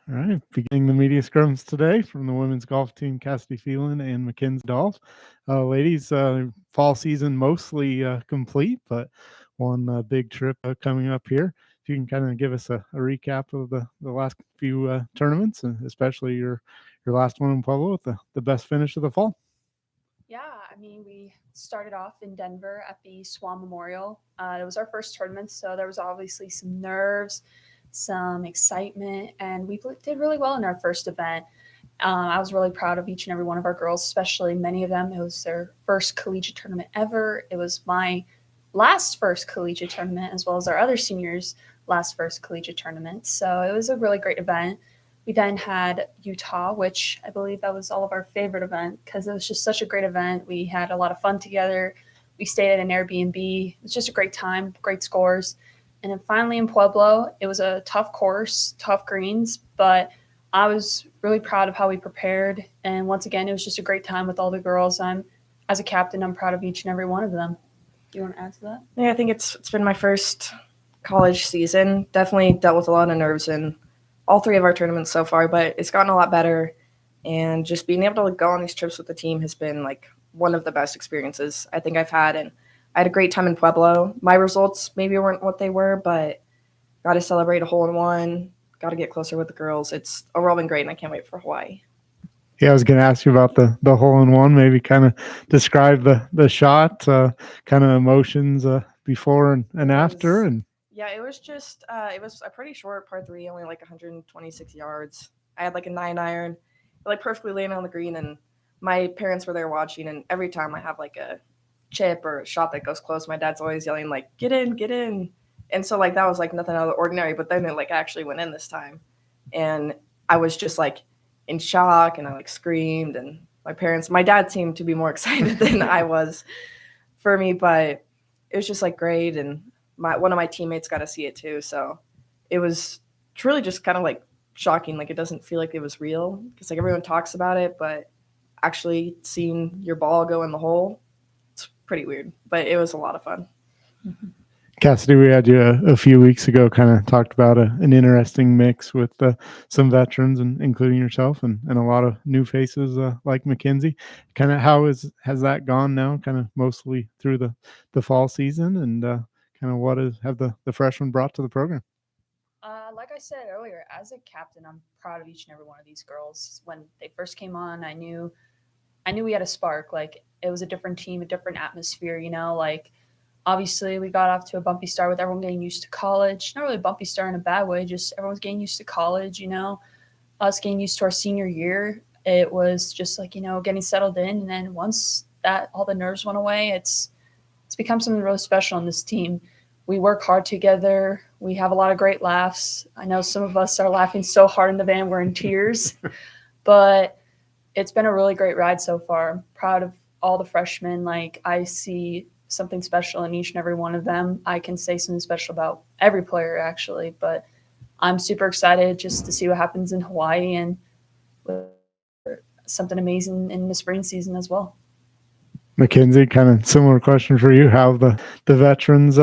All right, beginning the media scrums today from the women's golf team, Cassidy, Phelan, and McKenzie, Dolph. Ladies, fall season mostly complete, but one big trip coming up here. If you can kind of give us a recap of the last few tournaments, and especially your last one in Pueblo with the best finish of the fall. Yeah, I mean, we started off in Denver at the Swan Memorial. It was our first tournament, so there was obviously some nerves, some excitement, and we did really well in our first event. I was really proud of each and every one of our girls, especially many of them. It was their first collegiate tournament ever. It was my last first collegiate tournament, as well as our other seniors' last first collegiate tournament. So it was a really great event. We then had Utah, which I believe that was all of our favorite event because it was just such a great event. We had a lot of fun together. We stayed at an Airbnb. It was just a great time, great scores. And then finally in Pueblo, it was a tough course, tough greens, but I was really proud of how we prepared. And once again, it was just a great time with all the girls. As a captain, I'm proud of each and every one of them. Do you want to add to that? Yeah, I think it's been my first college season. Definitely dealt with a lot of nerves in all three of our tournaments so far, but it's gotten a lot better. And just being able to go on these trips with the team has been like one of the best experiences I think I've had. And I had a great time in Pueblo. My results maybe weren't what they were, but got to celebrate a hole in one. Got to get closer with the girls. It's overall been great, and I can't wait for Hawaii. Yeah, I was going to ask you about the hole in one. Maybe kind of describe the shot, kind of emotions before and It after, was, and yeah, it was just, it was a pretty short par three, only like 126 yards. I had like a 9 iron, like perfectly laying on the green, and my parents were there watching. And every time I have like a chip or a shot that goes close, my dad's always yelling like, "Get in, get in!" And so like that was like nothing out of the ordinary. But then it like actually went in this time, and I was just like in shock, and I like screamed, and my dad seemed to be more excited than I was for me, but it was just like great, and one of my teammates got to see it too, so it's really just kind of like shocking. Like it doesn't feel like it was real because like everyone talks about it, but actually seeing your ball go in the hole, it's pretty weird, but it was a lot of fun. Cassidy, we had you a few weeks ago. Kind of talked about an interesting mix with some veterans, and including yourself, and a lot of new faces like McKenzie. Kind of has that gone now? Kind of mostly through the fall season, and kind of what have the freshmen brought to the program? Like I said earlier, as a captain, I'm proud of each and every one of these girls. When they first came on, I knew we had a spark. Like it was a different team, a different atmosphere. Like obviously we got off to a bumpy start with everyone getting used to college. Not really a bumpy start in a bad way, just everyone's getting used to college. Us getting used to our senior year. It was just like getting settled in, and then once that all the nerves went away, it's become something really special in this team. We work hard together. We have a lot of great laughs. I know some of us are laughing so hard in the van we're in tears, but it's been a really great ride so far. I'm proud of all the freshmen. Like I see something special in each and every one of them. I can say something special about every player actually, but I'm super excited just to see what happens in Hawaii and something amazing in the spring season as well. McKenzie, kind of similar question for you. How have the veterans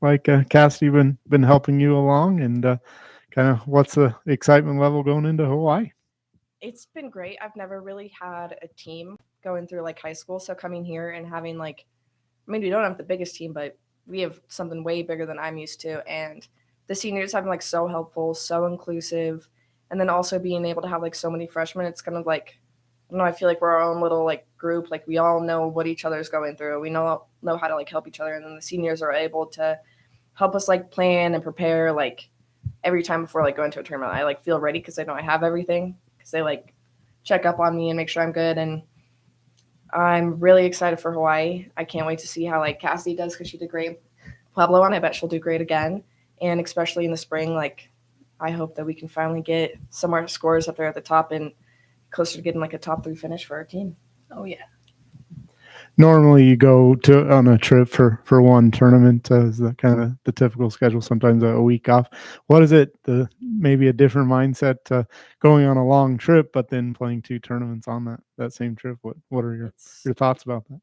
like Cassidy been helping you along, and kind of what's the excitement level going into Hawaii? It's been great. I've never really had a team going through like high school, so coming here and having like, I mean, we don't have the biggest team, but we have something way bigger than I'm used to. And the seniors have been like so helpful, so inclusive. And then also being able to have like so many freshmen, it's kind of like, I don't know, I feel like we're our own little like group. Like we all know what each other's going through. We know how to like help each other. And then the seniors are able to help us like plan and prepare like every time before like going to a tournament. I like feel ready because I know I have everything because they like check up on me and make sure I'm good. And I'm really excited for Hawaii. I can't wait to see how like Cassidy does because she did great Pueblo, and I bet she'll do great again. And especially in the spring, like I hope that we can finally get some more scores up there at the top and closer to getting like a top three finish for our team. Oh yeah. Normally you go to on a trip for one tournament, is the kind of the typical schedule, sometimes a week off. What is it, the maybe a different mindset going on a long trip but then playing two tournaments on that same trip? What are It's your thoughts about that?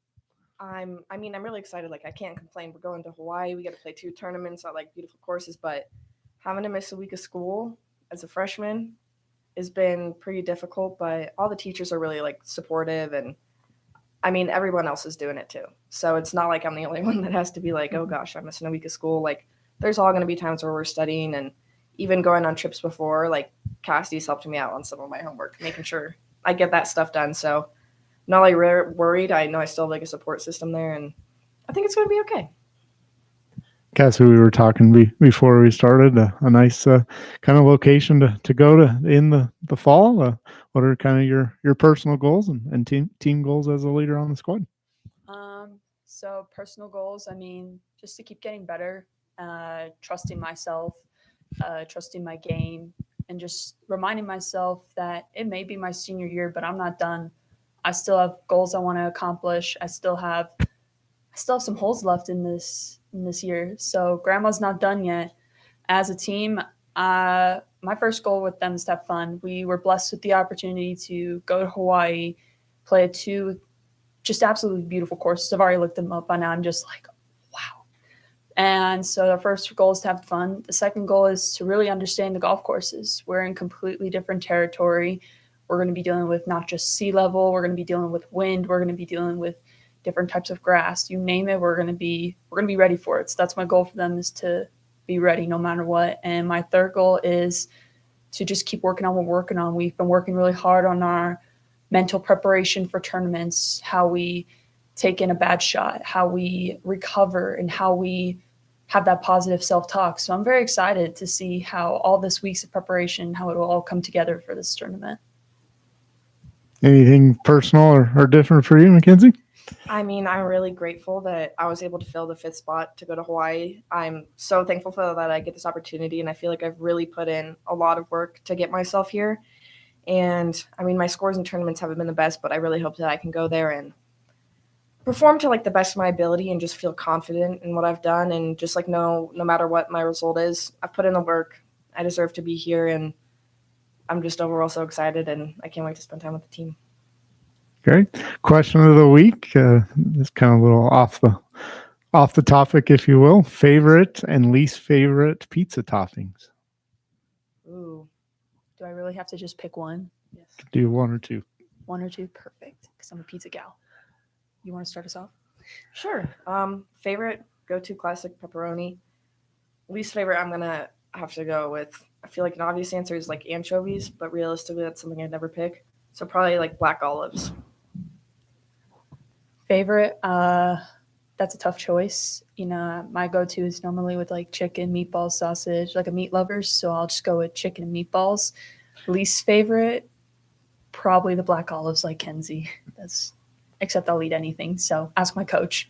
I'm really excited. Like I can't complain. We're going to Hawaii. We get to play two tournaments at like beautiful courses, but having to miss a week of school as a freshman, has been pretty difficult, but all the teachers are really like supportive, and I mean, everyone else is doing it too. So it's not like I'm the only one that has to be like, oh gosh, I'm missing a week of school. Like there's all going to be times where we're studying, and even going on trips before, like Cassidy's helped me out on some of my homework, making sure I get that stuff done. So I'm not like worried. I know I still have like a support system there, and I think it's going to be okay. Cassie, we were talking before we started, a nice kind of location to go to in the fall. What are kind of your personal goals and team goals as a leader on the squad? So personal goals, I mean, just to keep getting better, trusting myself, trusting my game, and just reminding myself that it may be my senior year, but I'm not done. I still have goals I want to accomplish. I still have some holes left in this year. So grandma's not done yet. As a team, my first goal with them is to have fun. We were blessed with the opportunity to go to Hawaii, play 2 just absolutely beautiful courses. I've already looked them up by now. I'm just like, wow. And so the first goal is to have fun. The second goal is to really understand the golf courses. We're in completely different territory. We're going to be dealing with not just sea level. We're going to be dealing with wind. We're going to be dealing with different types of grass. You name it, we're going to be ready for it. So that's my goal for them, is to be ready no matter what. And my third goal is to just keep working on what we're working on. We've been working really hard on our mental preparation for tournaments, how we take in a bad shot, how we recover, and how we have that positive self-talk. So I'm very excited to see how all this weeks of preparation, how it will all come together for this tournament. Anything personal or different for you, McKenzie? I mean, I'm really grateful that I was able to fill the 5th spot to go to Hawaii. I'm so thankful for that I get this opportunity, and I feel like I've really put in a lot of work to get myself here. And I mean, my scores in tournaments haven't been the best, but I really hope that I can go there and perform to like the best of my ability and just feel confident in what I've done, and just like no matter what my result is, I've put in the work. I deserve to be here, and I'm just overall so excited, and I can't wait to spend time with the team. Great. Question of the week. It's kind of a little off the topic, if you will. Favorite and least favorite pizza toppings? Ooh. Do I really have to just pick one? Yes. Do 1 or 2. 1 or 2? Perfect, because I'm a pizza gal. You want to start us off? Sure. Favorite, go-to classic pepperoni. Least favorite, I'm going to have to go with, I feel like an obvious answer is like anchovies, but realistically that's something I'd never pick. So probably like black olives. Favorite, that's a tough choice. You know, my go-to is normally with like chicken, meatballs, sausage, like a meat lover. So I'll just go with chicken and meatballs. Least favorite, probably the black olives like Kenzie. Except I'll eat anything. So ask my coach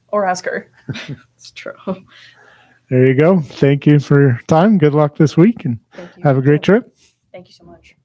or ask her. It's true. There you go. Thank you for your time. Good luck this week, and have a great trip. Thank you so much.